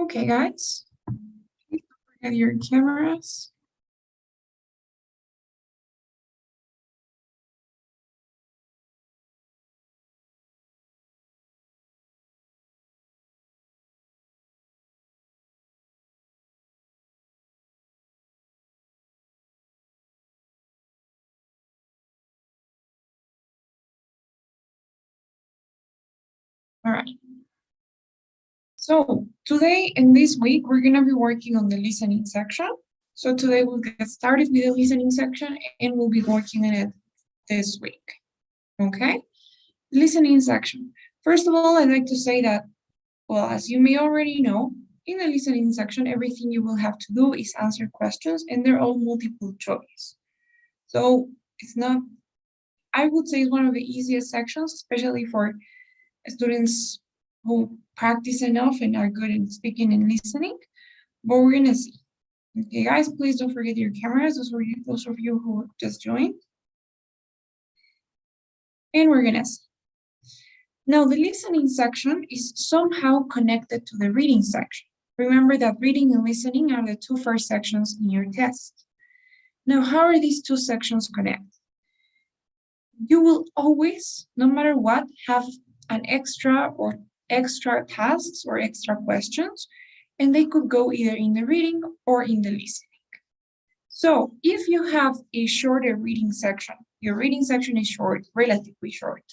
Okay, guys, please have your cameras. All right. So today and this week, we're going to be working on the listening section. So today we'll get started with the listening section and we'll be working on it this week. Okay? Listening section. First of all, I'd like to say that, well, as you may already know, in the listening section, everything you will have to do is answer questions and they're all multiple choice. So it's not, I would say it's one of the easiest sections, especially for students who practice enough and are good in speaking and listening, but we're gonna see. Okay, guys, please don't forget your cameras, those of you who just joined. And we're gonna see. Now, the listening section is somehow connected to the reading section. Remember that reading and listening are the two first sections in your test. Now, how are these two sections connected? You will always, no matter what, have an extra tasks or extra questions, and they could go either in the reading or in the listening. So if you have a shorter reading section, your reading section is short, relatively short.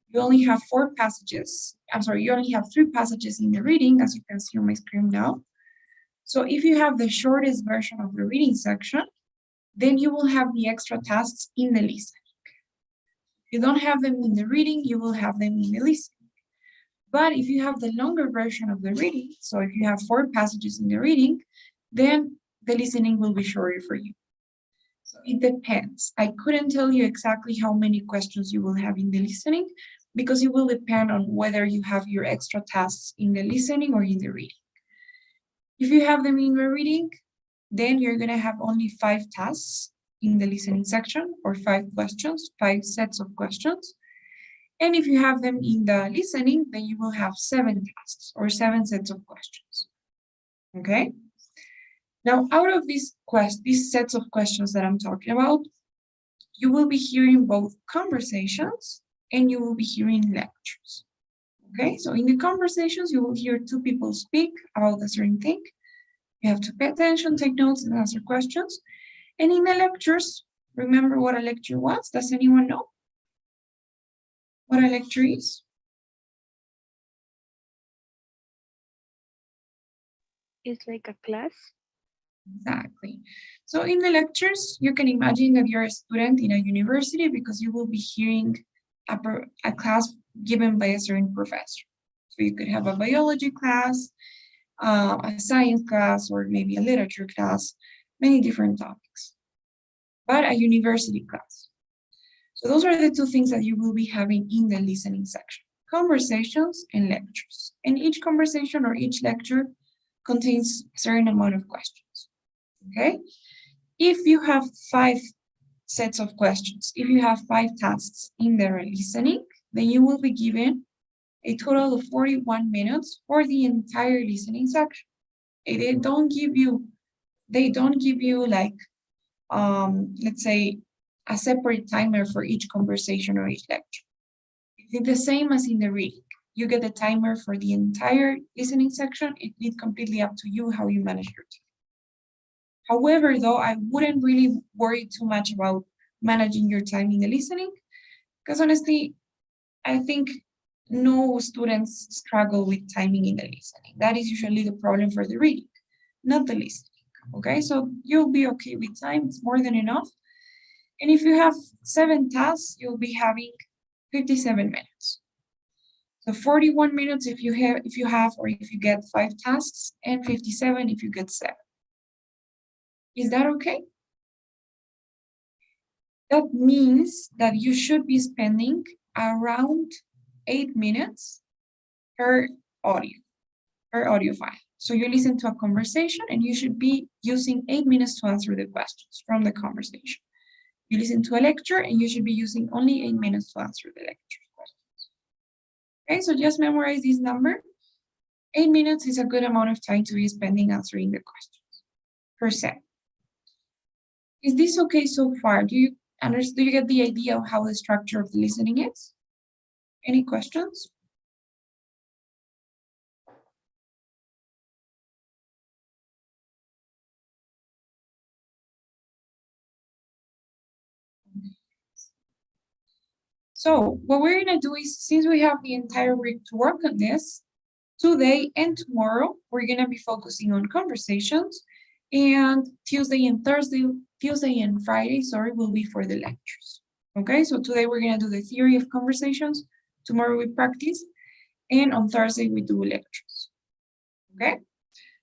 You only have you only have 3 passages in the reading, as you can see on my screen now. So if you have the shortest version of the reading section, then you will have the extra tasks in the listening. If you don't have them in the reading, you will have them in the listening. But if you have the longer version of the reading, so if you have 4 passages in the reading, then the listening will be shorter for you. So it depends. I couldn't tell you exactly how many questions you will have in the listening because it will depend on whether you have your extra tasks in the listening or in the reading. If you have them in the reading, then you're going to have only 5 tasks in the listening section, or 5 questions, 5 sets of questions. And if you have them in the listening, then you will have 7 tasks or 7 sets of questions. Okay? Now, out of these sets of questions that I'm talking about, you will be hearing both conversations and you will be hearing lectures. Okay, so in the conversations, you will hear 2 people speak about a certain thing. You have to pay attention, take notes, and answer questions. And in the lectures, remember what a lecture was? Does anyone know what a lecture is? It's like a class. Exactly. So in the lectures, you can imagine that you're a student in a university because you will be hearing a class given by a certain professor. So you could have a biology class, a science class, or maybe a literature class, many different topics, but a university class. So those are the 2 things that you will be having in the listening section: conversations and lectures. And each conversation or each lecture contains a certain amount of questions. Okay? If you have 5 sets of questions, if you have 5 tasks in the listening, then you will be given a total of 41 minutes for the entire listening section. They don't give you like, let's say, a separate timer for each conversation or each lecture. It's the same as in the reading. You get a timer for the entire listening section. It's completely up to you how you manage your time. However, though, I wouldn't really worry too much about managing your time in the listening, because honestly, I think no students struggle with timing in the listening. That is usually the problem for the reading, not the listening. Okay, so you'll be okay with time, it's more than enough. And if you have 7 tasks, you'll be having 57 minutes. So 41 minutes if you have or if you get 5 tasks, and 57 if you get 7. Is that okay? That means that you should be spending around 8 minutes per audio file. So you listen to a conversation and you should be using 8 minutes to answer the questions from the conversation. You listen to a lecture and you should be using only 8 minutes to answer the lecture questions. Okay, so just memorize this number 8 minutes is a good amount of time to be spending answering the questions per set. Is this okay so far? Do you get the idea of how the structure of the listening is? Any questions? So what we're gonna do is, since we have the entire week to work on this, today and tomorrow, we're gonna be focusing on conversations, and Tuesday and Friday, sorry, will be for the lectures. Okay, so today we're gonna do the theory of conversations, tomorrow we practice, and on Thursday we do lectures. Okay,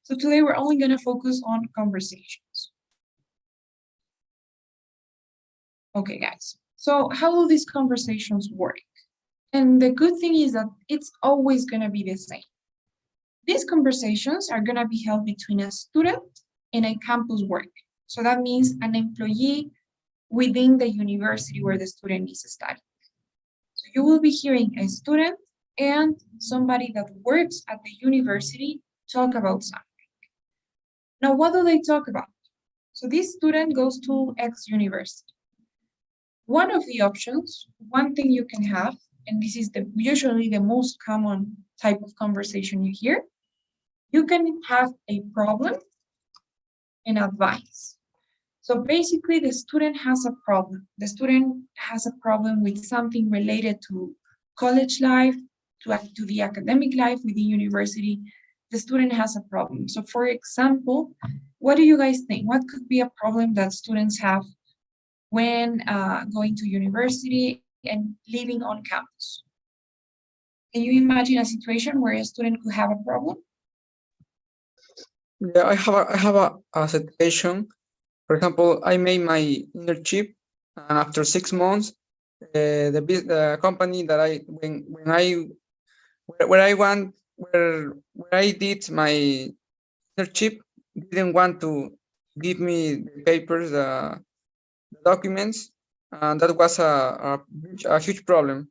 so today we're only gonna focus on conversations. Okay, guys, so how will these conversations work? And the good thing is that it's always gonna be the same. These conversations are gonna be held between a student and a campus worker. So that means an employee within the university where the student is studying. So you will be hearing a student and somebody that works at the university talk about something. Now, what do they talk about? So this student goes to X university. One of the options, one thing you can have, and this is usually the most common type of conversation you hear, you can have a problem and advice. So basically, the student has a problem. The student has a problem with something related to college life, to the academic life with the university. The student has a problem. So for example, what do you guys think? What could be a problem that students have when going to university and living on campus? Can you imagine a situation where a student could have a problem? Yeah, I have a situation. For example, I made my internship, and after 6 months, the company that where I did my internship didn't want to give me the papers, the documents, and that was a huge problem.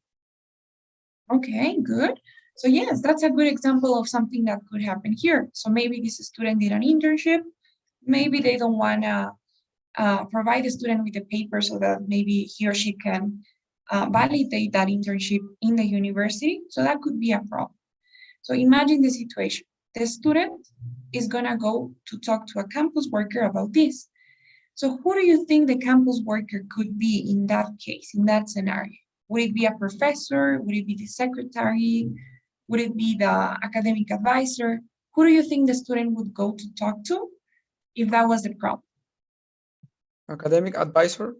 Okay, good. So yes, that's a good example of something that could happen here. So maybe this student did an internship. Maybe they don't want to provide the student with the paper so that maybe he or she can validate that internship in the university. So that could be a problem. So imagine the situation. The student is gonna go to talk to a campus worker about this. So who do you think the campus worker could be in that case, in that scenario? Would it be a professor? Would it be the secretary? Would it be the academic advisor? Who do you think the student would go to talk to if that was the problem? Academic advisor?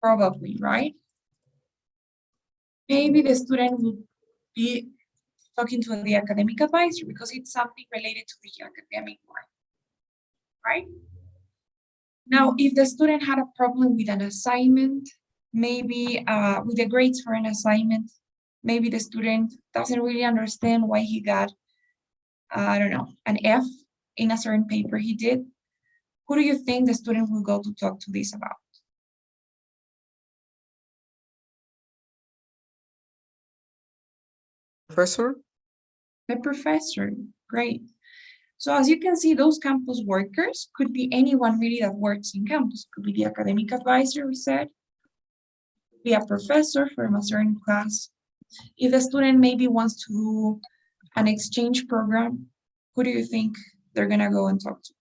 Probably, right? Maybe the student would be talking to the academic advisor because it's something related to the academic work, right? Now, if the student had a problem with an assignment, maybe with the grades for an assignment, maybe the student doesn't really understand why he got, I don't know, an F in a certain paper he did. Who do you think the student will go to talk to this about? Professor? The professor, great. So as you can see, those campus workers could be anyone really that works in campus. Could be the academic advisor, we said, could be a professor from a certain class. If the student maybe wants to do an exchange program, who do you think they're gonna go and talk to?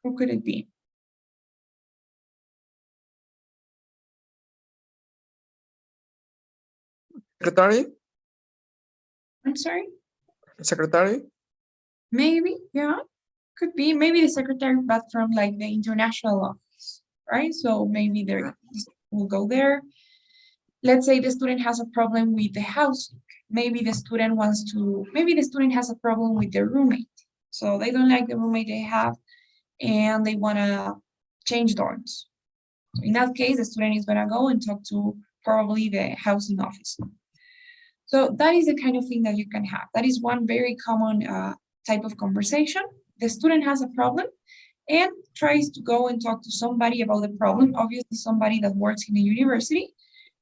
Who could it be? Secretary? I'm sorry? Secretary? Maybe, yeah, could be. Maybe the secretary, but from like the international office, right? So maybe they will go there. Let's say the student has a problem with the housing. Maybe the student has a problem with their roommate. So they don't like the roommate they have and they want to change dorms. In that case, the student is gonna go and talk to probably the housing office. So that is the kind of thing that you can have. That is one very common type of conversation. The student has a problem and tries to go and talk to somebody about the problem, obviously somebody that works in the university,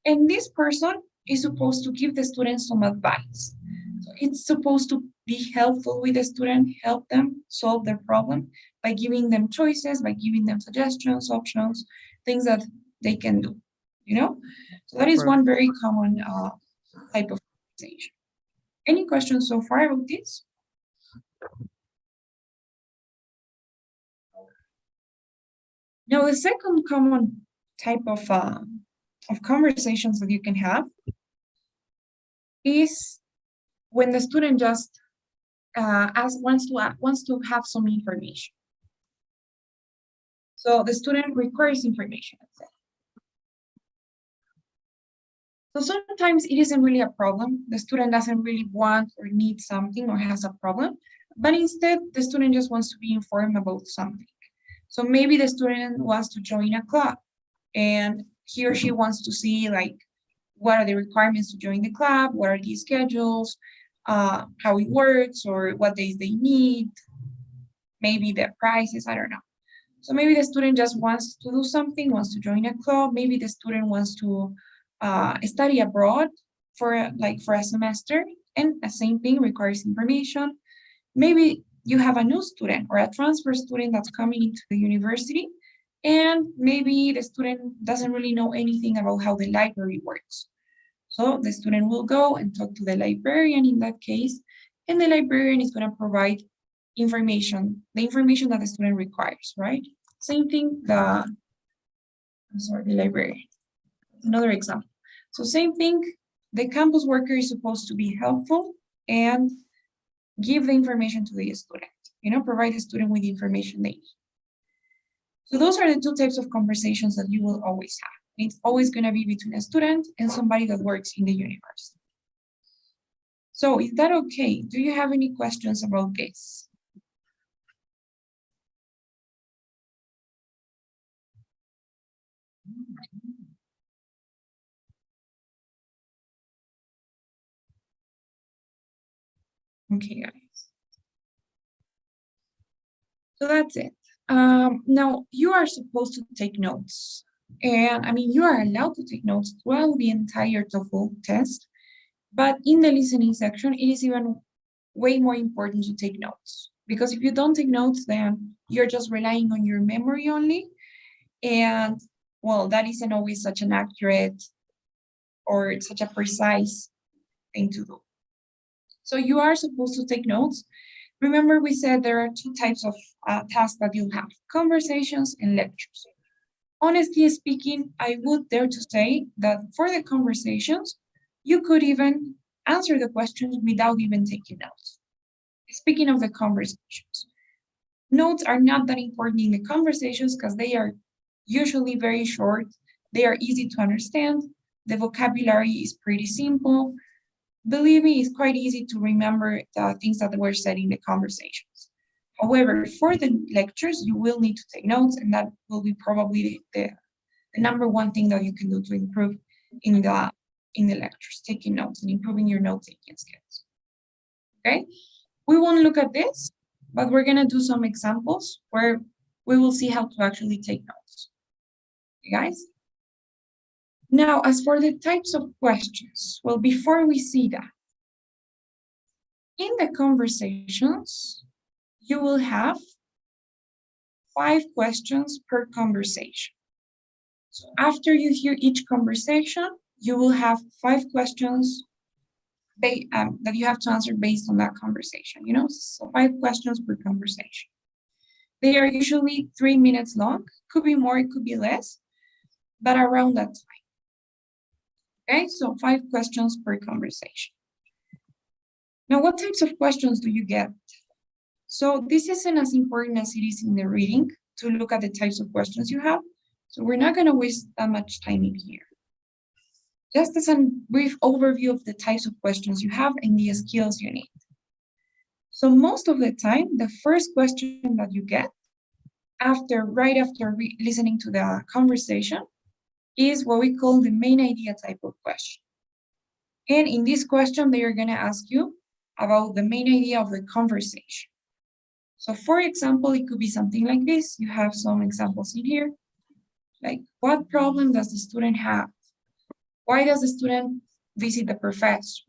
and this person is supposed to give the student some advice. So it's supposed to be helpful with the student, help them solve their problem by giving them choices, by giving them suggestions, options, things that they can do, you know? So that is Right. one very common type of conversation. Any questions so far about this? Now, the second common type of conversations that you can have is when the student just wants to have some information. So the student requires information, let's say. So sometimes it isn't really a problem. The student doesn't really want or need something or has a problem, but instead the student just wants to be informed about something. So maybe the student wants to join a club and he or she wants to see like what are the requirements to join the club, what are the schedules, how it works, or what days they need, maybe the prices, I don't know. So maybe the student just wants to do something, wants to join a club. Maybe the student wants to study abroad for a semester, and the same thing requires information. Maybe you have a new student or a transfer student that's coming into the university, and maybe the student doesn't really know anything about how the library works. So the student will go and talk to the librarian in that case, and the librarian is going to provide information, the information that the student requires, right? Same thing, the librarian. Another example. So same thing, the campus worker is supposed to be helpful and give the information to the student, provide the student with the information they need. So those are the two types of conversations that you will always have. It's always going to be between a student and somebody that works in the university. So is that okay? Do you have any questions about this? Okay, guys. So that's it. Now, you are supposed to take notes. And I mean, you are allowed to take notes throughout the entire TOEFL test. But in the listening section, it is even way more important to take notes. Because if you don't take notes, then you're just relying on your memory only. And, well, that isn't always such an accurate or such a precise thing to do. So you are supposed to take notes. Remember, we said there are two types of tasks that you'll have, conversations and lectures. Honestly speaking, I would dare to say that for the conversations, you could even answer the questions without even taking notes. Speaking of the conversations, notes are not that important in the conversations because they are usually very short, they are easy to understand, the vocabulary is pretty simple. Believe me, it's quite easy to remember the things that were said in the conversations. However, for the lectures, you will need to take notes, and that will be probably the number one thing that you can do to improve in the lectures, taking notes and improving your note-taking skills. Okay, we won't look at this, but we're gonna do some examples where we will see how to actually take notes. Okay, guys? Now, as for the types of questions, well, before we see that, in the conversations, you will have 5 questions per conversation. So after you hear each conversation, you will have 5 questions that you have to answer based on that conversation, so 5 questions per conversation. They are usually 3 minutes long, could be more, it could be less, but around that time. Okay, so 5 questions per conversation. Now, what types of questions do you get? So this isn't as important as it is in the reading to look at the types of questions you have. So we're not going to waste that much time in here. Just as a brief overview of the types of questions you have and the skills you need. So most of the time, the first question that you get right after listening to the conversation is what we call the main idea type of question. And in this question, they are going to ask you about the main idea of the conversation. So for example, it could be something like this. You have some examples in here. Like, what problem does the student have? Why does the student visit the professor?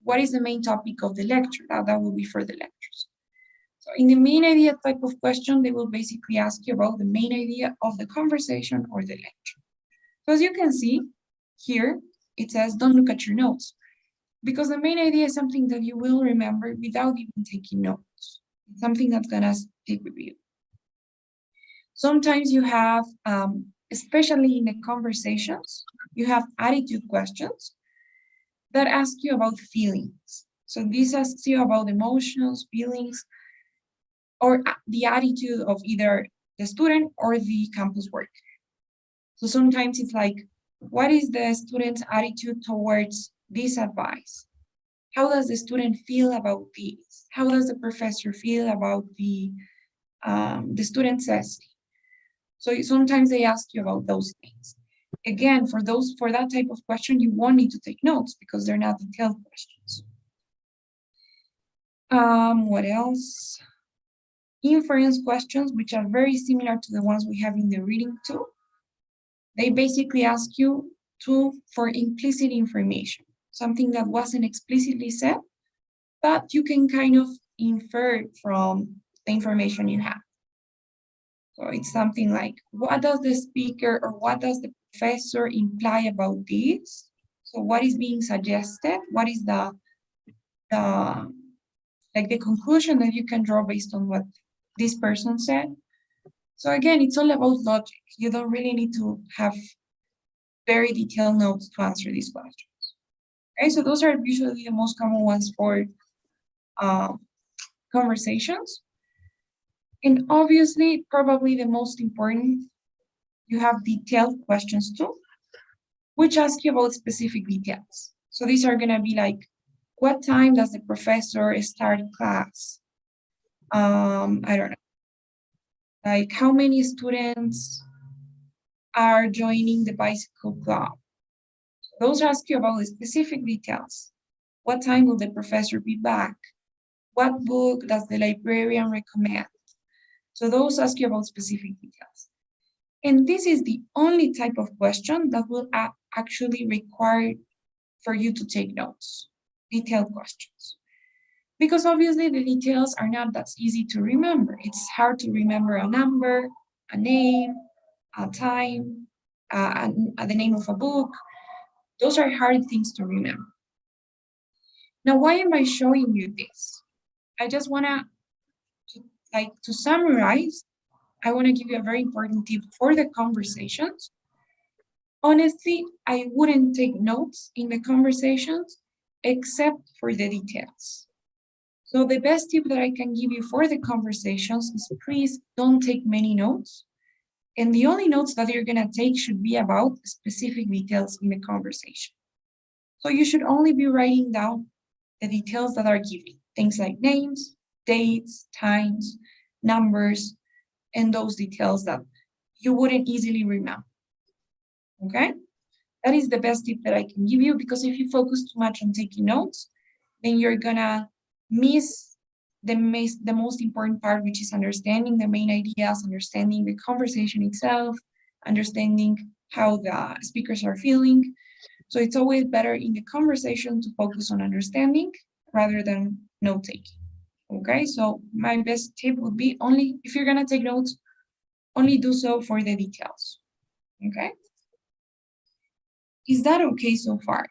What is the main topic of the lecture? That will be for the lectures. So in the main idea type of question, they will basically ask you about the main idea of the conversation or the lecture. So as you can see here, it says, don't look at your notes, because the main idea is something that you will remember without even taking notes. It's something that's gonna stick with you. Sometimes you have, especially in the conversations, you have attitude questions that ask you about feelings. So this asks you about emotions, feelings, or the attitude of either the student or the campus worker. So sometimes it's like, what is the student's attitude towards this advice? How does the student feel about this? How does the professor feel about the student's essay? So sometimes they ask you about those things. Again, for that type of question, you won't need to take notes because they're not detailed questions. What else? Inference questions, which are very similar to the ones we have in the reading tool. They basically ask you for implicit information, something that wasn't explicitly said, but you can kind of infer from the information you have. So it's something like, what does the speaker or what does the professor imply about this? So what is being suggested? What is the conclusion that you can draw based on what this person said? So again, it's all about logic. You don't really need to have very detailed notes to answer these questions. Okay, so those are usually the most common ones for conversations. And obviously, probably the most important, you have detailed questions too, which ask you about specific details. So these are gonna be like, what time does the professor start class? I don't know. Like, how many students are joining the bicycle club? Those ask you about the specific details. What time will the professor be back? What book does the librarian recommend? So those ask you about specific details. And this is the only type of question that will actually require for you to take notes, detailed questions. Because obviously the details are not that easy to remember. It's hard to remember a number, a name, a time, the name of a book. Those are hard things to remember. Now, why am I showing you this? I just wanna, to summarize, I wanna give you a very important tip for the conversations. Honestly, I wouldn't take notes in the conversations except for the details. So the best tip that I can give you for the conversations is please don't take many notes. And the only notes that you're gonna take should be about specific details in the conversation. So you should only be writing down the details that are given, things like names, dates, times, numbers, and those details that you wouldn't easily remember. Okay? That is the best tip that I can give you, because if you focus too much on taking notes, then you're gonna miss the most important part, which is understanding the main ideas, understanding the conversation itself, understanding how the speakers are feeling. So it's always better in the conversation to focus on understanding rather than note-taking. Okay, so my best tip would be, only if you're gonna take notes, only do so for the details. Okay? Is that okay so far?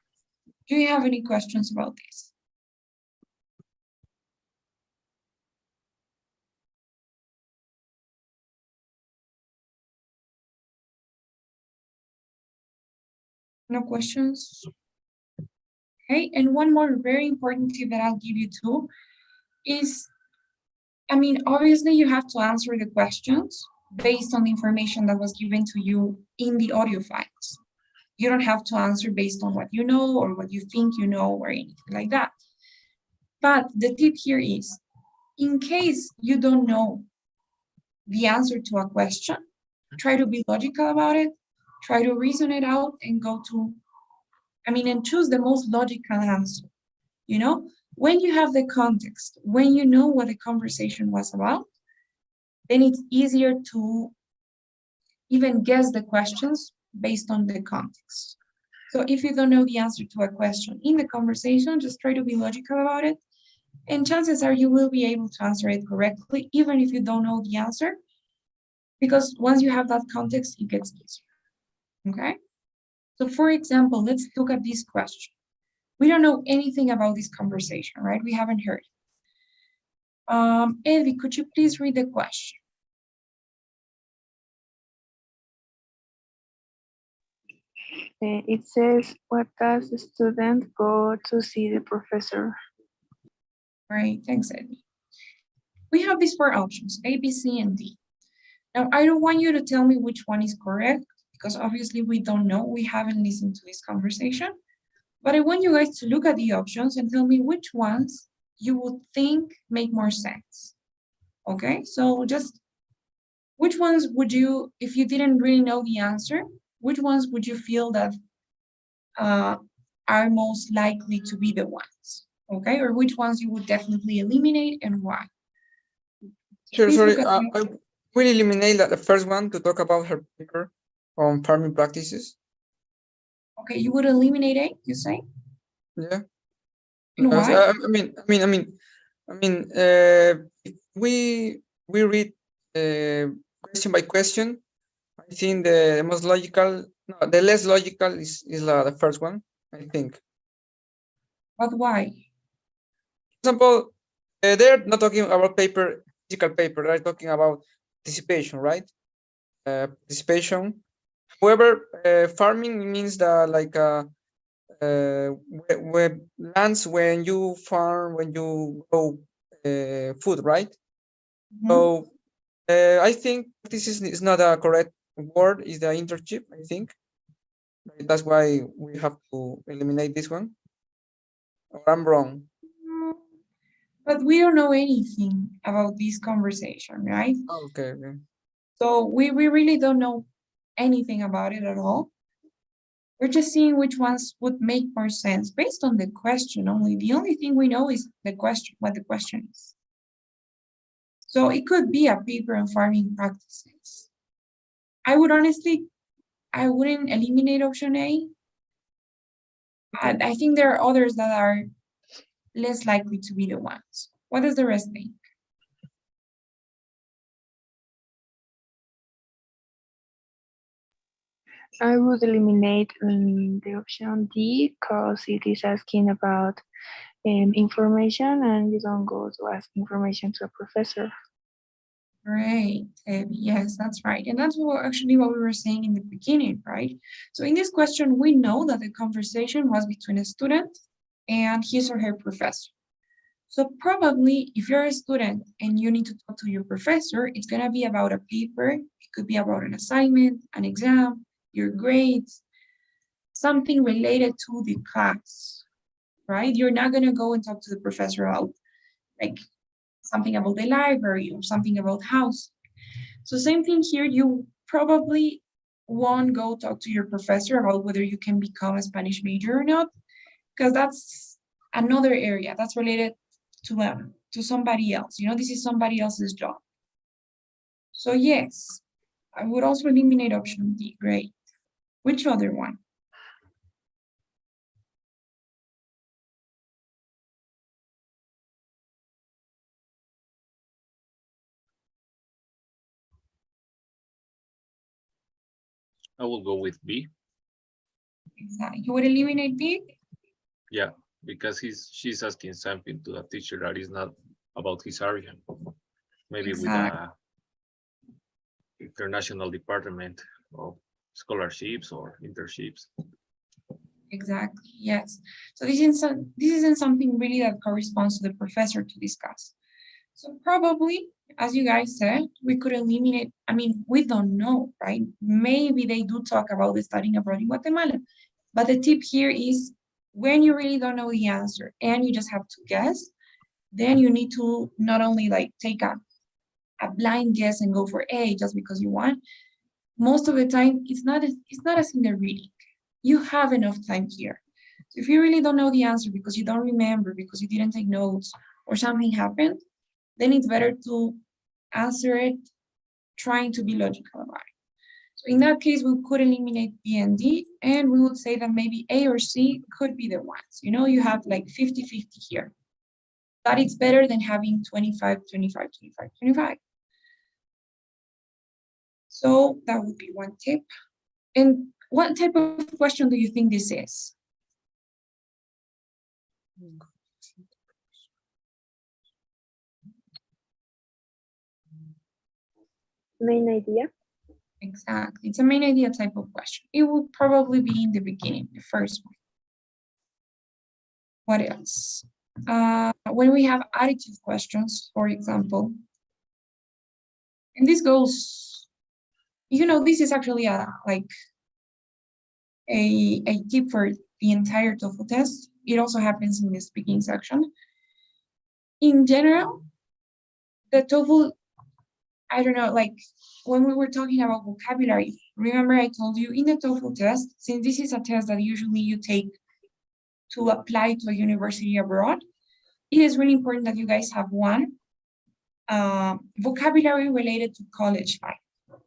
Do you have any questions about this? No questions? Okay, and one more very important tip that I'll give you too is, obviously you have to answer the questions based on the information that was given to you in the audio files. You don't have to answer based on what you know or what you think you know or anything like that. But the tip here is, in case you don't know the answer to a question, try to be logical about it, try to reason it out and go to, and choose the most logical answer. When you have the context, when you know what the conversation was about, then it's easier to even guess the questions based on the context. So if you don't know the answer to a question in the conversation, just try to be logical about it. And chances are you will be able to answer it correctly, even if you don't know the answer, because once you have that context, it gets easier. Okay? So for example, let's look at this question. We don't know anything about this conversation, right? We haven't heard. Evie, could you please read the question? It says, what does the student go to see the professor? Right, thanks, Evie. We have these 4 options, A, B, C, and D. Now, I don't want you to tell me which one is correct, because obviously we don't know, we haven't listened to this conversation, but I want you guys to look at the options and tell me which ones you would think make more sense. Okay, so just which ones would you, if you didn't really know the answer, which ones would you feel that are most likely to be the ones? Okay, or which ones you would definitely eliminate and why? Sure, Please sorry. look at I will eliminate the first one to talk about her paper on farming practices. Okay, you would eliminate A, you say? Yeah. And why? If we read question by question, I think the most logical, no, the less logical is the first one, I think. But why? For example, they're not talking about paper, physical paper. They're talking about participation, right? Participation. However, farming means that like lands when you farm, when you grow food, right? So I think this is not a correct word, is the internship, I think. That's why we have to eliminate this one. Or I'm wrong. But we don't know anything about this conversation, right? Okay, okay. So we really don't know anything about it at all. We're just seeing which ones would make more sense based on the question only. The only thing we know is the question, what the question is. So it could be a paper on farming practices. I wouldn't eliminate option A. I think there are others that are less likely to be the ones. What does the rest think? I would eliminate the option D because it is asking about information and you don't go to ask information to a professor. Great, yes, that's right. And that's actually what we were saying in the beginning, right? So in this question, we know that the conversation was between a student and his or her professor. So probably if you're a student and you need to talk to your professor, it's going to be about a paper. It could be about an assignment, an exam, your grades, something related to the class, right? You're not going to go and talk to the professor about like something about the library or something about house. So same thing here, you probably won't go talk to your professor about whether you can become a Spanish major or not, because that's another area that's related to them, to somebody else. This is somebody else's job. So yes, I would also eliminate option D. Great. Which other one? I will go with B. Exactly. You would eliminate B? Yeah, because she's asking something to the teacher that is not about his area. Maybe with a international department of scholarships or internships. Exactly, yes. So this isn't something really that corresponds to the professor to discuss. So probably, as you guys said, we could eliminate, we don't know, right? Maybe they do talk about the studying abroad in Guatemala. But the tip here is when you really don't know the answer and you just have to guess, then you need to not only like take a blind guess and go for A just because you want. Most of the time, it's not as in the reading. You have enough time here. So if you really don't know the answer because you don't remember, because you didn't take notes, or something happened, then it's better to answer it trying to be logical about it. So in that case, we could eliminate B and D, and we would say that maybe A or C could be the ones. You know, you have like 50-50 here. But it's better than having 25, 25, 25, 25. So that would be one tip. And what type of question do you think this is? Main idea. Exactly. It's a main idea type of question. It will probably be in the beginning, the first one. What else? When we have attitude questions, for example, and this goes, you know, this is actually a tip for the entire TOEFL test. It also happens in the speaking section. In general, the TOEFL, I don't know, like when we were talking about vocabulary, remember I told you in the TOEFL test, since this is a test that usually you take to apply to a university abroad, it is really important that you guys have one vocabulary related to college life,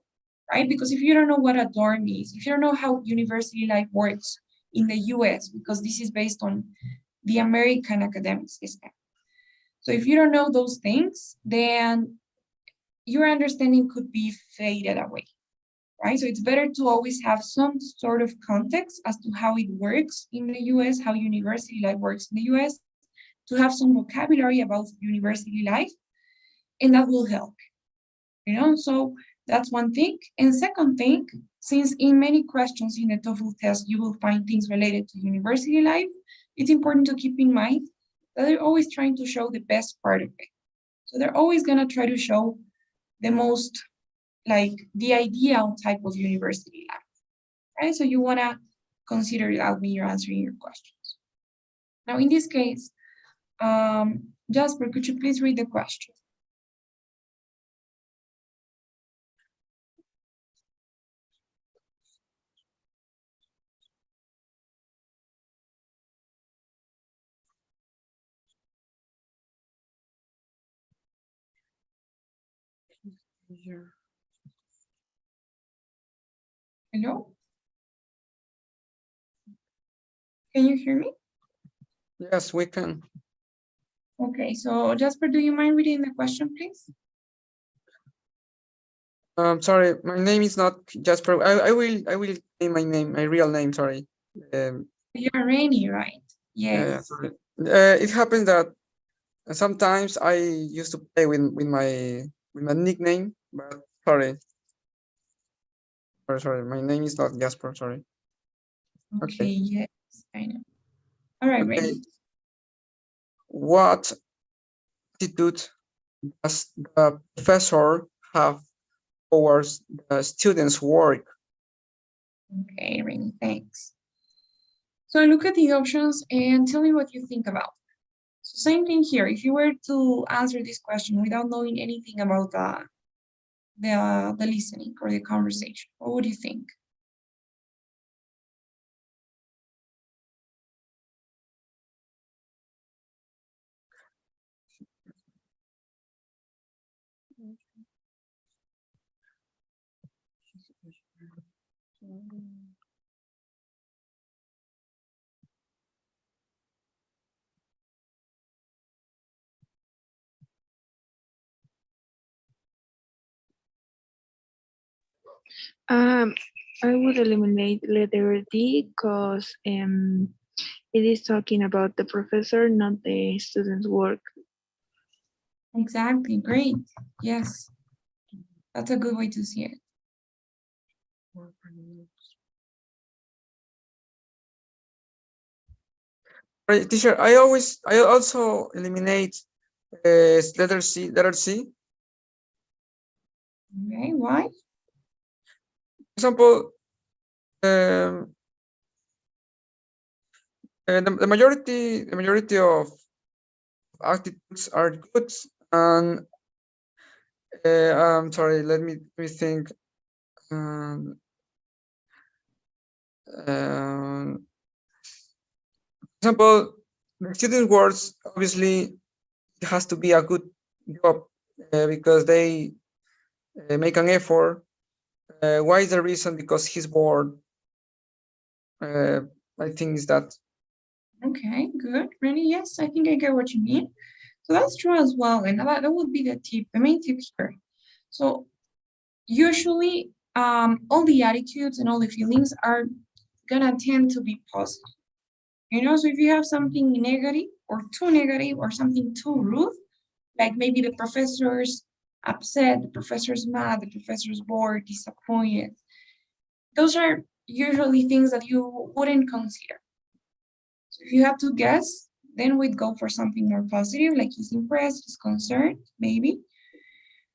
right? Because if you don't know what a dorm is, if you don't know how university life works in the US, because this is based on the American academic system. So if you don't know those things, then your understanding could be faded away, right? So it's better to always have some sort of context as to how it works in the US, how university life works in the US, to have some vocabulary about university life, and that will help, you know? So that's one thing. And second thing, since in many questions in the TOEFL test, you will find things related to university life, it's important to keep in mind that they're always trying to show the best part of it. So they're always gonna try to show the most, like the ideal type of university life, right? So you wanna consider that when you're answering your questions. Now, in this case, Jasper, could you please read the question? Hello? Can you hear me? Yes, we can. Okay, so Jasper, do you mind reading the question, please? Sorry, my name is not Jasper. I will say my name, my real name. Sorry. You're Rainy, right? Yeah, Yes. sorry. It happens that sometimes I used to play with my nickname, but sorry. Sorry, my name is not Jasper. Sorry. Okay, yes, I know. All right, Okay. Rainy. What attitude does the professor have towards the students' work? Okay, Rainy, thanks. So look at the options and tell me what you think about. So same thing here. If you were to answer this question without knowing anything about the listening or the conversation, what would you think? I would eliminate letter D because it is talking about the professor, not the student's work. Exactly, great. Yes, that's a good way to see it. Right, teacher, I also eliminate letter C. Okay, why? For example, um, the majority of attitudes are good, and I'm sorry, let me think. Um, for example, the student works, obviously it has to be a good job because they make an effort. Why is the reason? Because he's bored. I think is that. Okay, good. Really, yes, I think I get what you mean. So that's true as well. And that would be the tip, the main tip here. So usually all the attitudes and all the feelings are gonna tend to be positive. So if you have something negative or something too rude, like maybe the professor's upset, the professor's mad, the professor's bored, disappointed, those are usually things that you wouldn't consider. So if you have to guess, then we'd go for something more positive, like he's impressed, he's concerned, maybe.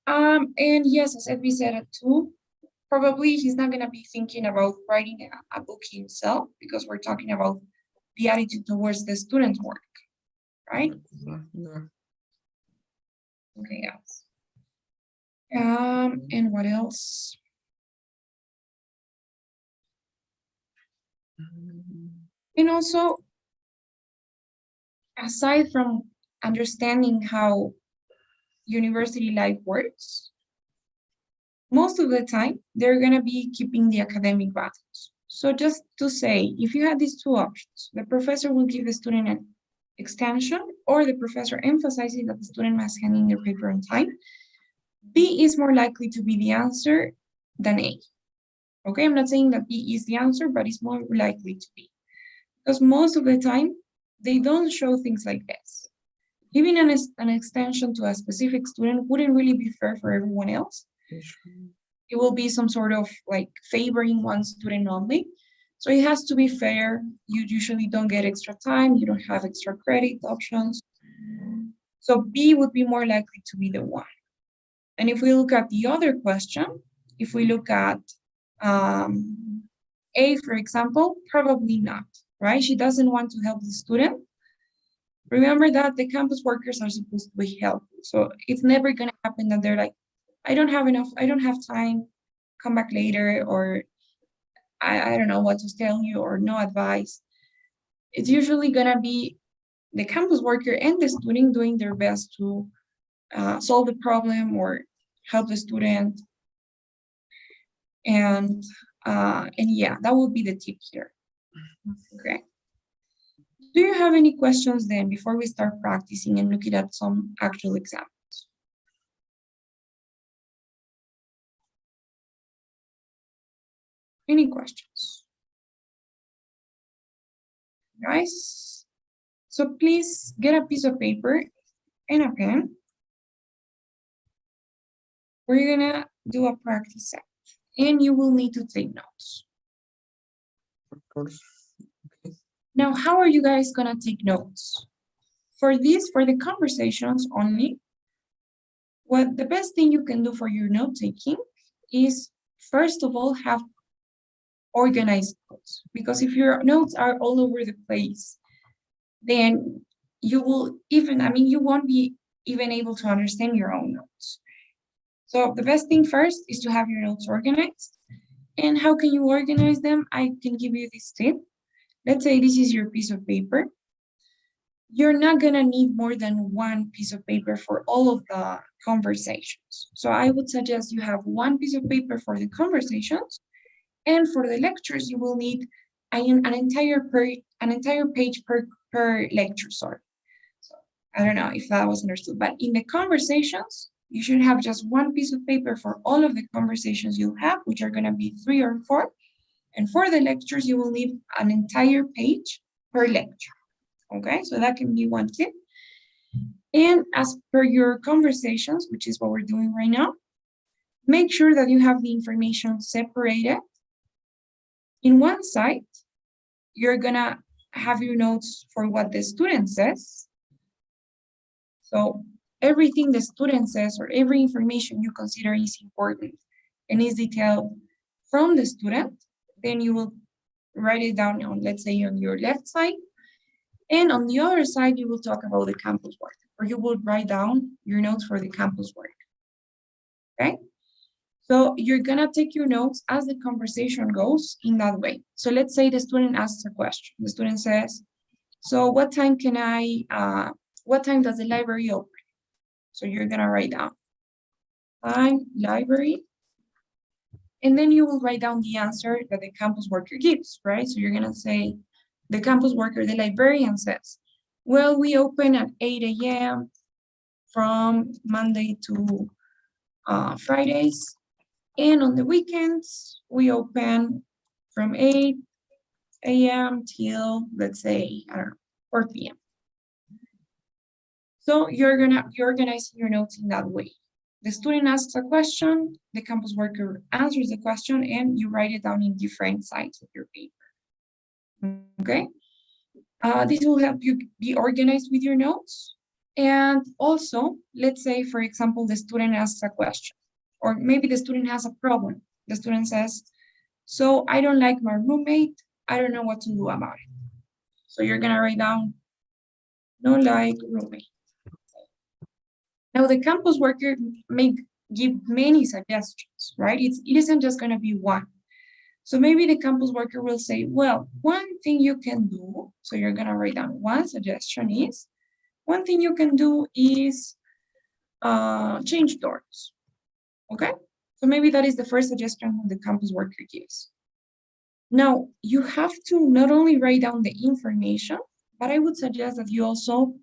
And yes, as Edvi said it too, probably he's not gonna be thinking about writing a book himself because we're talking about the attitude towards the student's work, right? Yeah. Okay, yes. And what else? And also, aside from understanding how university life works, most of the time, they're gonna be keeping the academic values. So just to say, if you had these two options, the professor will give the student an extension, or the professor emphasizes that the student must hand in their paper on time, B is more likely to be the answer than A. Okay, I'm not saying that B is the answer, but it's more likely to be. Because most of the time, they don't show things like this. Giving an extension to a specific student wouldn't really be fair for everyone else. It will be some sort of like favoring one student only. So it has to be fair. You usually don't get extra time. You don't have extra credit options. So B would be more likely to be the one. And if we look at the other question, if we look at A, for example, probably not, right? She doesn't want to help the student. Remember that the campus workers are supposed to be helpful. So it's never going to happen that they're like, I don't have enough, I don't have time, come back later, or I don't know what to tell you, or no advice. It's usually going to be the campus worker and the student doing their best to solve the problem or help the student. And yeah, that would be the tip here. Okay. Do you have any questions then before we start practicing and looking at some actual examples? Any questions? Guys, so please get a piece of paper and a pen. We're gonna do a practice set, and you will need to take notes. Of course. Now, how are you guys gonna take notes? For the conversations only, what the best thing you can do for your note taking is, first of all, have organized notes. Because if your notes are all over the place, then you won't be even able to understand your own notes. So the best thing first is to have your notes organized. And how can you organize them? I can give you this tip. Let's say this is your piece of paper. You're not gonna need more than one piece of paper for all of the conversations. So I would suggest you have one piece of paper for the conversations, and for the lectures, you will need an entire page per lecture, sorry. So I don't know if that was understood, but in the conversations, you should have just one piece of paper for all of the conversations you'll have, which are gonna be 3 or 4. And for the lectures, you will need an entire page per lecture. Okay, so that can be one tip. And as per your conversations, which is what we're doing right now, make sure that you have the information separated. In one side, you're gonna have your notes for what the student says. So everything the student says, or every information you consider is important and is detailed from the student, then you will write it down on, let's say, on your left side. And on the other side, you will talk about the campus work, or you will write down your notes for the campus work. okay? So you're gonna take your notes as the conversation goes in that way. So let's say the student asks a question. The student says, so what time does the library open? So you're gonna write down time, library, and then you will write down the answer that the campus worker gives, right? So you're gonna say, the campus worker, the librarian says, well, we open at 8 a.m. from Monday to Fridays. And on the weekends, we open from 8 a.m. till, let's say, I don't know, 4 p.m. So you're organizing your notes in that way. The student asks a question, the campus worker answers the question, and you write it down in different sides of your paper. Okay? This will help you be organized with your notes. And also, let's say, for example, the student asks a question, or maybe the student has a problem. The student says, so I don't like my roommate. I don't know what to do about it. So you're gonna write down, no like roommate. Now the campus worker may give many suggestions, right? It isn't just gonna be one. So maybe the campus worker will say, well, one thing you can do, so you're gonna write down one suggestion is, one thing you can do is change doors, okay? So maybe that is the first suggestion the campus worker gives. Now, you have to not only write down the information, but I would suggest that you also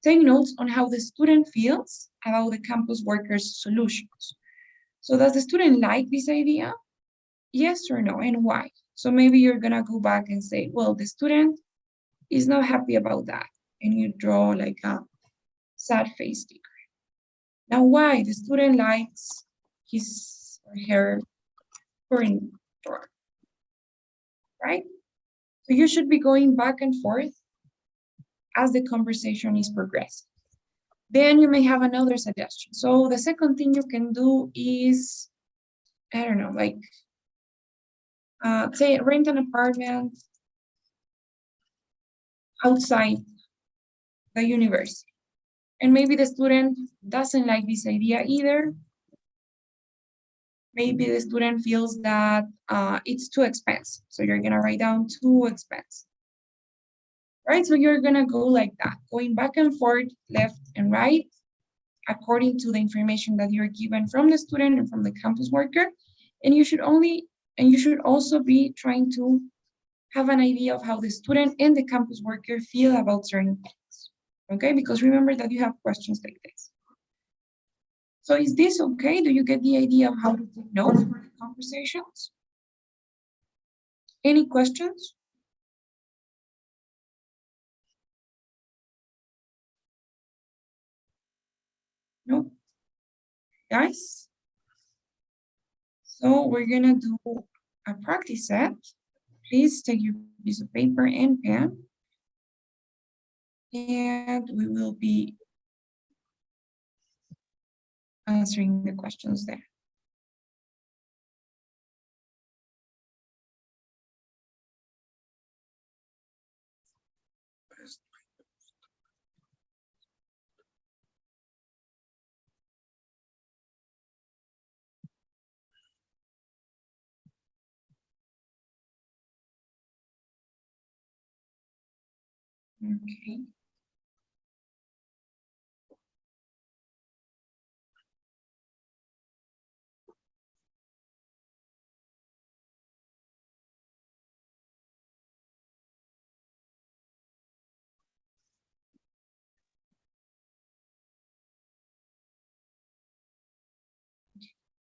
take notes on how the student feels about the campus worker's solutions. So does the student like this idea? Yes or no, and why? So maybe you're gonna go back and say, well, the student is not happy about that. And you draw like a sad face sticker. Now, why? The student likes his or her current drawer, right? So you should be going back and forth as the conversation is progressing. Then you may have another suggestion. So the second thing you can do is, I don't know, like, say rent an apartment outside the university. And maybe the student doesn't like this idea either. Maybe the student feels that it's too expensive. So you're gonna write down too expensive. Right, so you're gonna go like that, going back and forth, left and right, according to the information that you're given from the student and from the campus worker. And you should also be trying to have an idea of how the student and the campus worker feel about certain things. Okay, because remember that you have questions like this. So is this okay? Do you get the idea of how to take notes for the conversations? Any questions? No? Guys? So we're gonna do a practice set. Please take your piece of paper and pen. And we will be answering the questions there. Okay.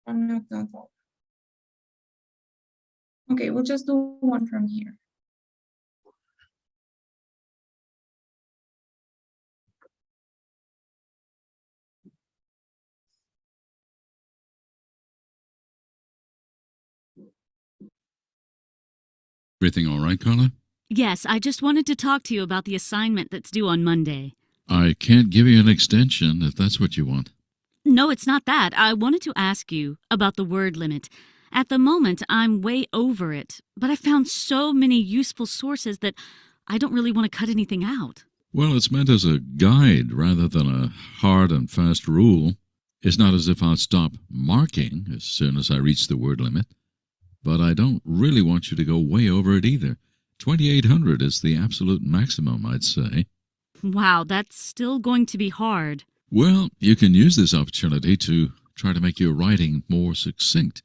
I'm not done. Okay, we'll just do one from here. Everything all right, Carla? Yes, I just wanted to talk to you about the assignment that's due on Monday. I can't give you an extension if that's what you want. No, it's not that. I wanted to ask you about the word limit. At the moment, I'm way over it, but I found so many useful sources that I don't really want to cut anything out. Well, it's meant as a guide rather than a hard and fast rule. It's not as if I'll stop marking as soon as I reach the word limit, but I don't really want you to go way over it either. 2,800 is the absolute maximum, I'd say. Wow, that's still going to be hard. Well, you can use this opportunity to try to make your writing more succinct.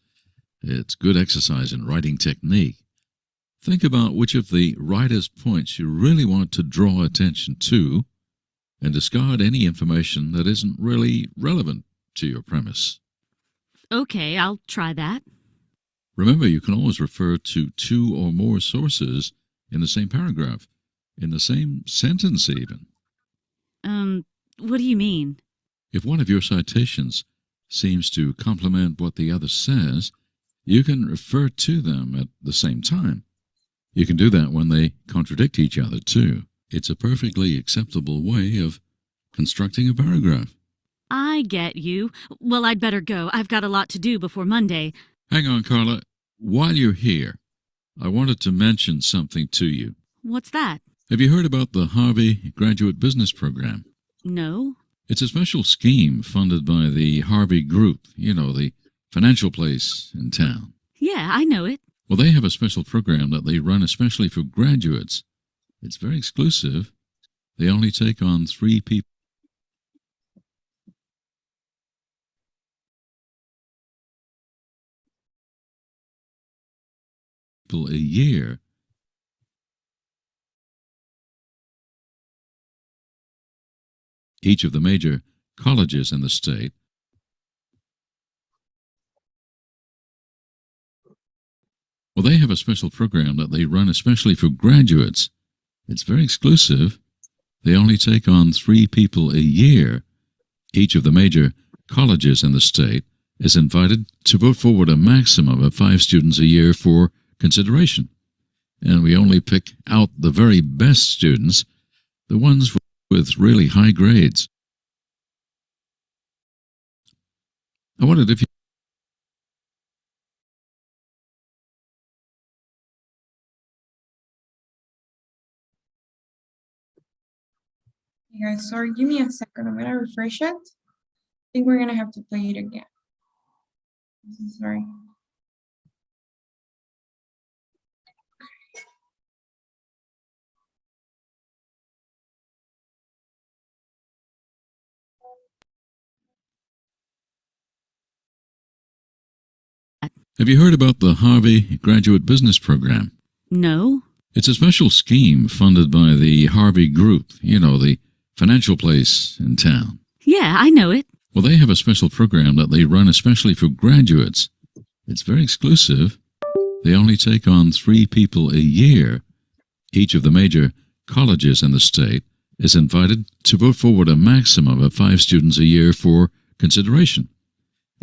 It's good exercise in writing technique. Think about which of the writer's points you really want to draw attention to and discard any information that isn't really relevant to your premise. Okay, I'll try that. Remember, you can always refer to two or more sources in the same paragraph, in the same sentence even. What do you mean? If one of your citations seems to complement what the other says, you can refer to them at the same time. You can do that when they contradict each other, too. It's a perfectly acceptable way of constructing a paragraph. I get you. Well, I'd better go. I've got a lot to do before Monday. Hang on, Carla. While you're here, I wanted to mention something to you. What's that? Have you heard about the Harvey Graduate Business Program? No? It's a special scheme funded by the Harvey Group, the financial place in town. Yeah, I know it. Well, they have a special program that they run especially for graduates. It's very exclusive. They only take on 3 people a year. Each of the major colleges in the state. Well, they have a special program that they run especially for graduates. It's very exclusive. They only take on 3 people a year. Each of the major colleges in the state is invited to put forward a maximum of 5 students a year for consideration. And we only pick out the very best students, the ones with really high grades. I wondered if you Hey guys, sorry, give me a second. I'm gonna refresh it. I think we're gonna have to play it again. Sorry. Have you heard about the Harvey Graduate Business Program? No? It's a special scheme funded by the Harvey Group, the financial place in town. Yeah, I know it. Well, they have a special program that they run especially for graduates. It's very exclusive. They only take on 3 people a year. Each of the major colleges in the state is invited to put forward a maximum of 5 students a year for consideration.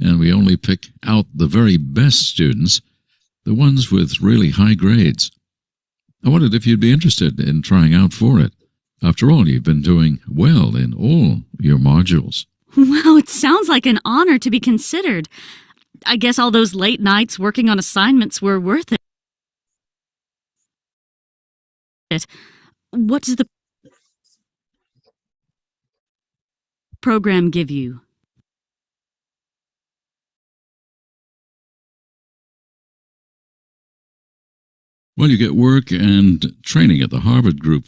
And we only pick out the very best students, the ones with really high grades. I wondered if you'd be interested in trying out for it. After all, you've been doing well in all your modules. Wow, it sounds like an honor to be considered. I guess all those late nights working on assignments were worth it. What does the program give you? Well, you get work and training at the Harvard Group.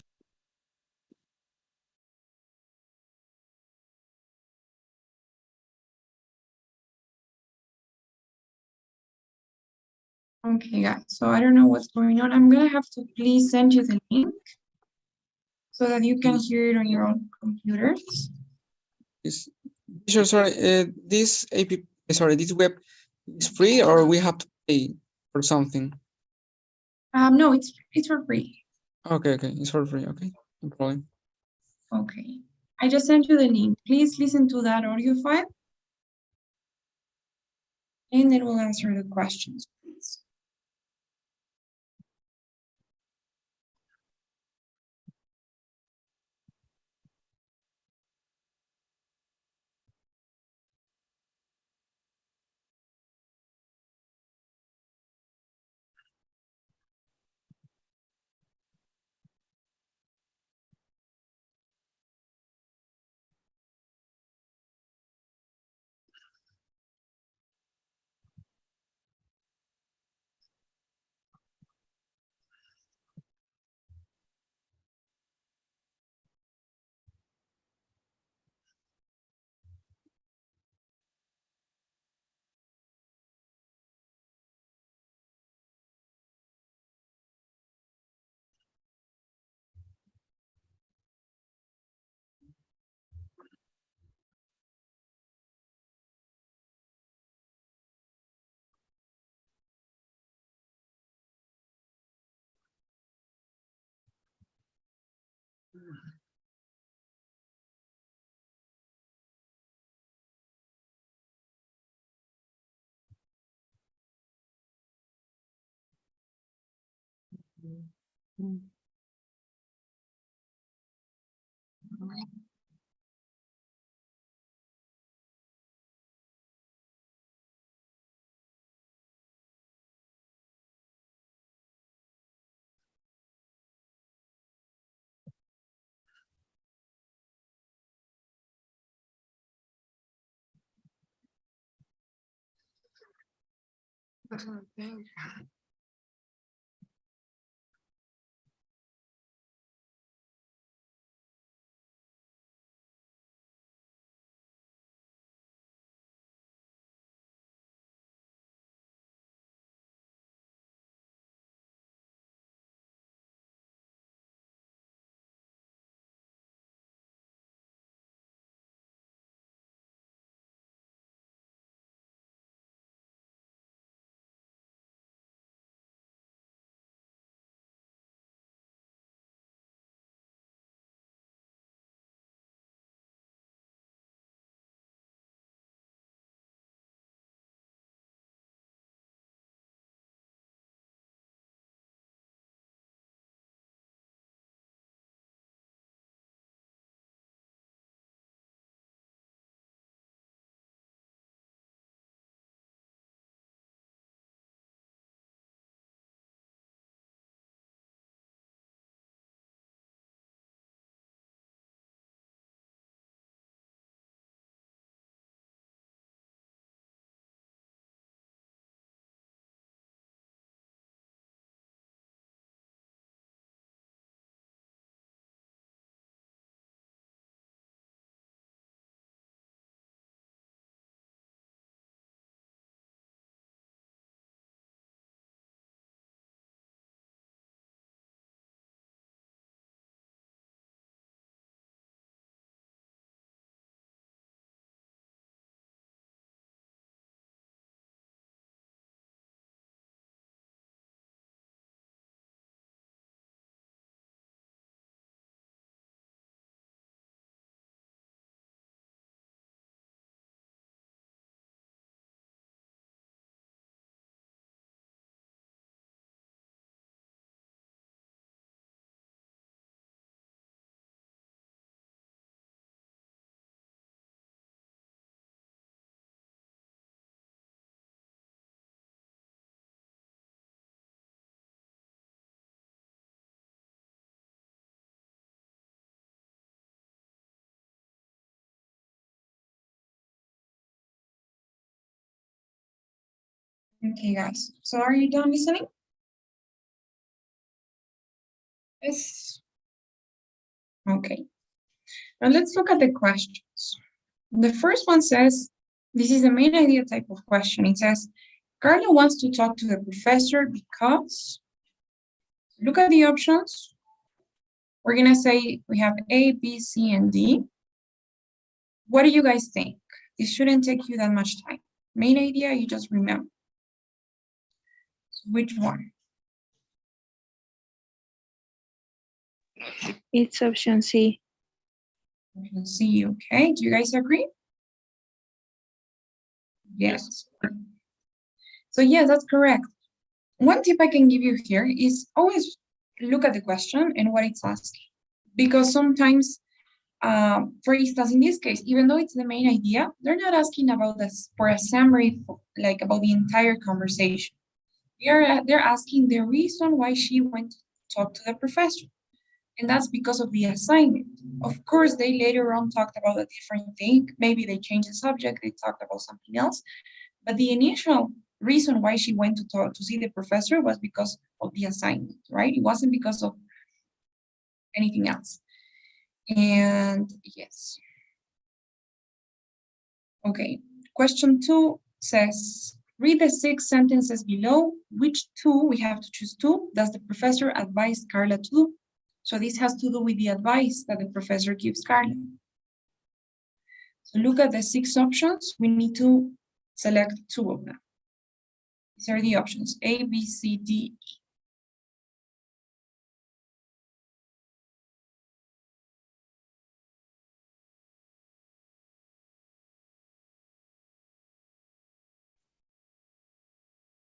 Okay, guys, so I don't know what's going on. I'm gonna have to please send you the link so that you can hear it on your own computers. This this web is free or we have to pay for something? No, it's for free. Okay, it's for free. Okay, no problem. Okay, I just sent you the link. Please listen to that audio file, and then we'll answer the questions, please. Okay, guys, so are you done listening? Yes. Okay. Now let's look at the questions. The first one says, this is the main idea type of question. It says, Carla wants to talk to the professor because, look at the options. We're gonna say we have A, B, C, and D. What do you guys think? This shouldn't take you that much time. Main idea, you just remember. So which one? It's option C. Option C, okay. Do you guys agree? Yes. So yeah, that's correct. One tip I can give you here is always look at the question and what it's asking. Because sometimes, for instance, in this case, even though it's the main idea, they're not asking about this for a summary, like about the entire conversation. They're asking the reason why she went to talk to the professor. And that's because of the assignment. Of course, they later on talked about a different thing. Maybe they changed the subject, they talked about something else. But the initial reason why she went to talk to see the professor was because of the assignment, right? It wasn't because of anything else. And yes. Okay, question 2 says, read the 6 sentences below. Which 2, we have to choose 2, does the professor advise Carla to do? So this has to do with the advice that the professor gives Carla. So look at the 6 options. We need to select 2 of them. These are the options, A, B, C, D, E.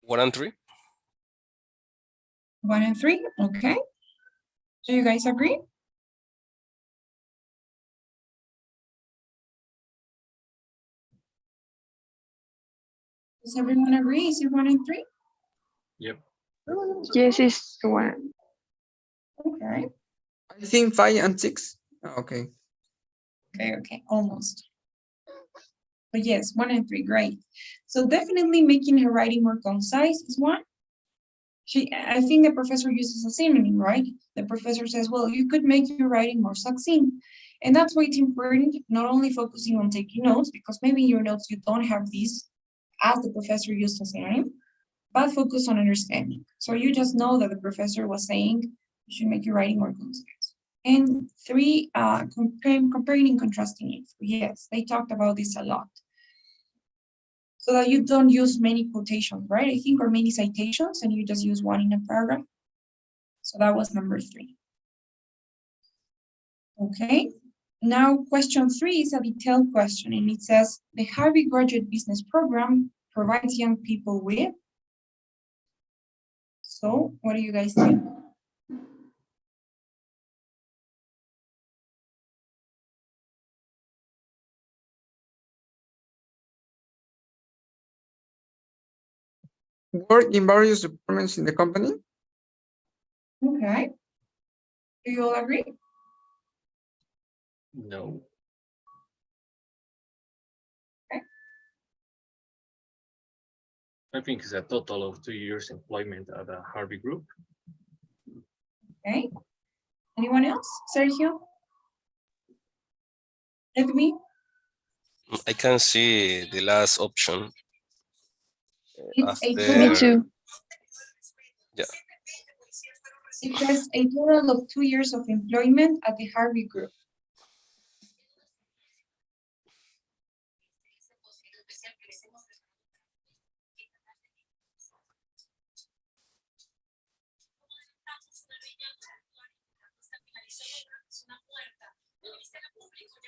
1 and 3. 1 and 3, okay. Do you guys agree? Does everyone agree? Is it 1 and 3? Yep. Yes, it's 1. Okay, I think 5 and 6. Okay. okay, almost. But yes, 1 and 3, great. So definitely making her writing more concise is 1. I think the professor uses a synonym, right? The professor says, well, you could make your writing more succinct. And that's why it's important, not only focusing on taking notes, because maybe in your notes you don't have these as the professor used a synonym, but focus on understanding. So you just know that the professor was saying you should make your writing more concise. And 3, comparing and contrasting info. Yes, they talked about this a lot. So that you don't use many quotations, right? I think, or many citations, and you just use one in a paragraph. So that was number 3. Okay. Now, question 3 is a detailed question, and it says, the Harvard Graduate Business Program provides young people with. So, what do you guys think? Work in various departments in the company. Okay. Do you all agree? No. Okay. I think it's a total of 2 years employment at a Harvey Group. Okay. Anyone else? Sergio? Edwin? I can see the last option. It's a After- total. Me too. Yeah. It says a total of 2 years of employment at the Harvey Group.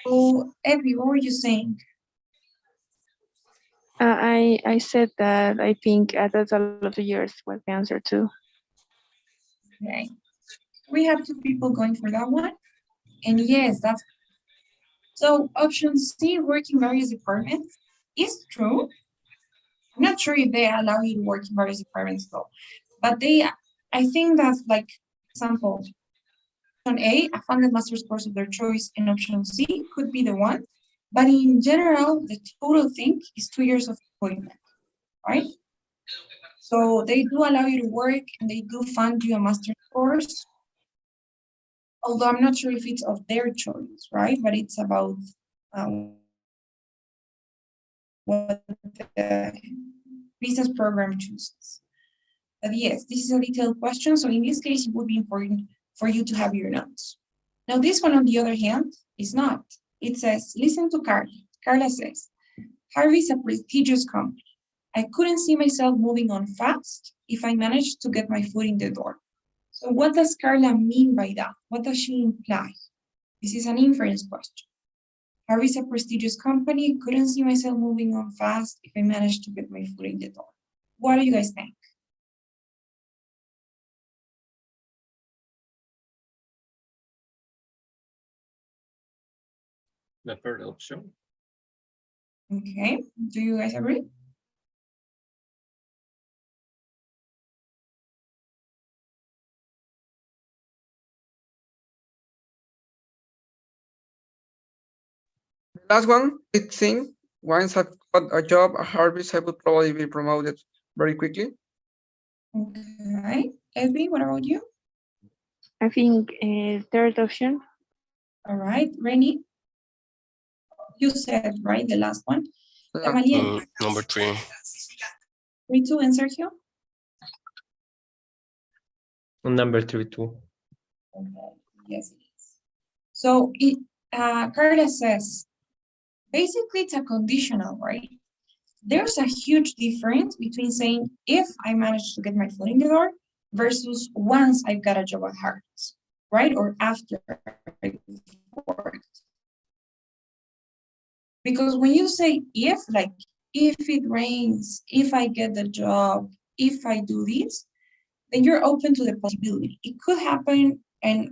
So, Evie, what were you saying? I said that I think a total of 2 years was the answer too. Okay. We have 2 people going for that one. And yes, that's so option C, work in various departments, is true. I'm not sure if they allow you to work in various departments though, but I think that's like, example, option A, a funded master's course of their choice, and option C could be the one. But in general, the total thing is 2 years of employment, right? So they do allow you to work and they do fund you a master's course. Although I'm not sure if it's of their choice, right? But it's about what the business program chooses. But yes, this is a detailed question. So in this case, it would be important for you to have your notes. Now, this one, on the other hand, is not. It says, listen to Carla. Carla says, Harvey is a prestigious company. I couldn't see myself moving on fast if I managed to get my foot in the door. So what does Carla mean by that? What does she imply? This is an inference question. Harvey is a prestigious company. Couldn't see myself moving on fast if I managed to get my foot in the door. What do you guys think? The third option. Okay, do you guys agree? The last one, I think, once I've got a job at Harvard, I would probably be promoted very quickly. Okay, Edwin, what about you? I think third option. All right, Rennie, you said, right, the last one. Yeah. Gamaliel, Number 3. me too, and Sergio? Number 3 too. Okay, yes, it is. So Carla says, basically it's a conditional, right? There's a huge difference between saying, if I manage to get my foot in the door versus once I've got a job at Harvard's, right? Or after I worked. Because when you say if, like, if it rains, if I get the job, if I do this, then you're open to the possibility. It could happen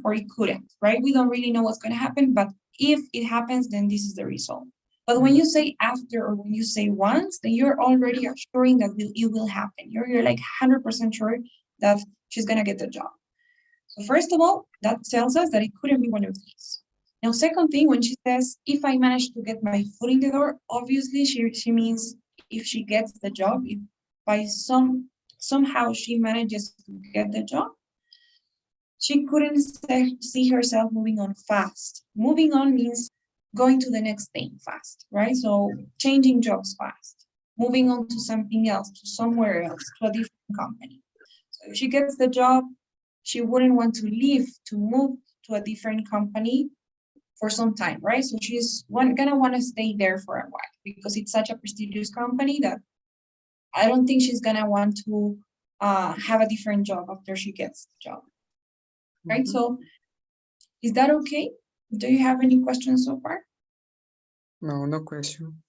or it couldn't, right? We don't really know what's going to happen, but if it happens, then this is the result. But when you say after or when you say once, then you're already assuring that it will happen. You're like 100% sure that she's going to get the job. So first of all, that tells us that it couldn't be one of these. Now, second thing, when she says, if I manage to get my foot in the door, obviously she means if she gets the job, if by somehow she manages to get the job, she couldn't see herself moving on fast. Moving on means going to the next thing fast, right? So changing jobs fast, moving on to something else, to somewhere else, to a different company. So if she gets the job, she wouldn't want to leave to move to a different company for some time, right? So she's gonna want to stay there for a while because it's such a prestigious company that I don't think she's gonna want to have a different job after she gets the job, right? So is that okay? Do you have any questions so far? No, no question.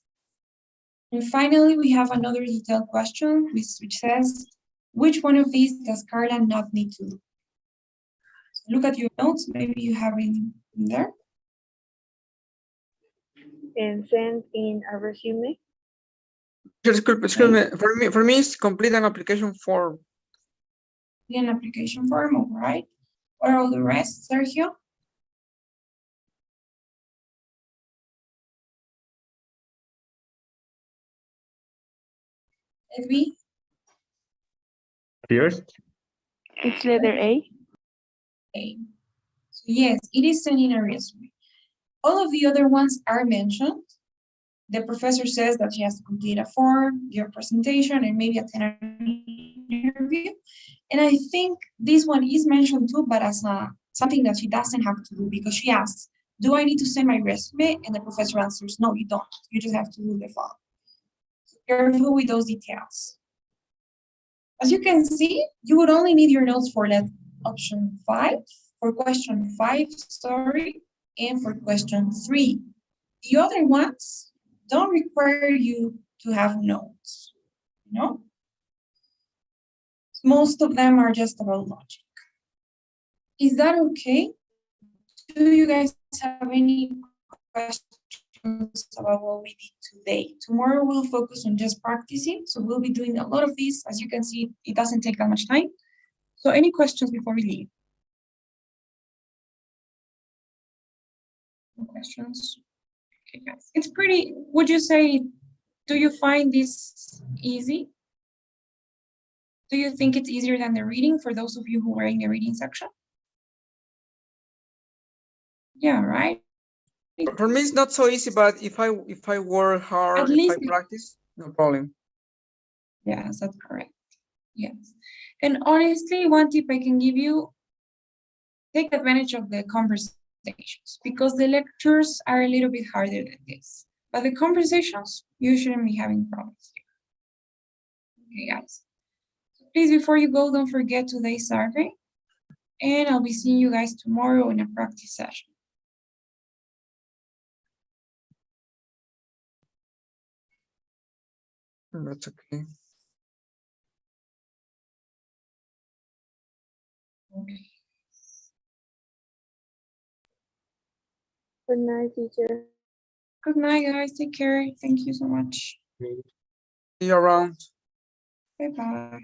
And finally, we have another detailed question which says, which one of these does Carla not need to do? Look at your notes, maybe you have it in there. And send in a resume. Excuse me. For me, it's complete an application form. An application form, all right. What are all the rest, Sergio? Edwy? First, It's letter A. Okay. So yes, it is sending a resume. All of the other ones are mentioned. The professor says that she has to complete a form, give a presentation, and maybe attend an interview. And I think this one is mentioned too, but as something that she doesn't have to do because she asks, do I need to send my resume? And the professor answers, no, you don't. You just have to do the form. So careful with those details. As you can see, you would only need your notes for that option 5, for question 5, sorry, and for question 3. The other ones don't require you to have notes, you know? Most of them are just about logic. Is that okay? Do you guys have any questions about what we did today? Tomorrow we'll focus on just practicing, so we'll be doing a lot of these. As you can see, it doesn't take that much time. So any questions before we leave? No questions? Okay, guys. It's pretty, would you say, do you find this easy? Do you think it's easier than the reading for those of you who were in the reading section? Yeah, right? For me, it's not so easy, but if I work hard, At if least I practice, no problem. Yes, that's correct. Yes. And honestly, one tip I can give you, take advantage of the conversations because the lectures are a little bit harder than this. But the conversations, you shouldn't be having problems here. Okay, guys. So please, before you go, don't forget today's survey. And I'll be seeing you guys tomorrow in a practice session. That's okay. Okay. Good night, teacher. Good night, guys. Take care. Thank you so much. See you around. Bye-bye.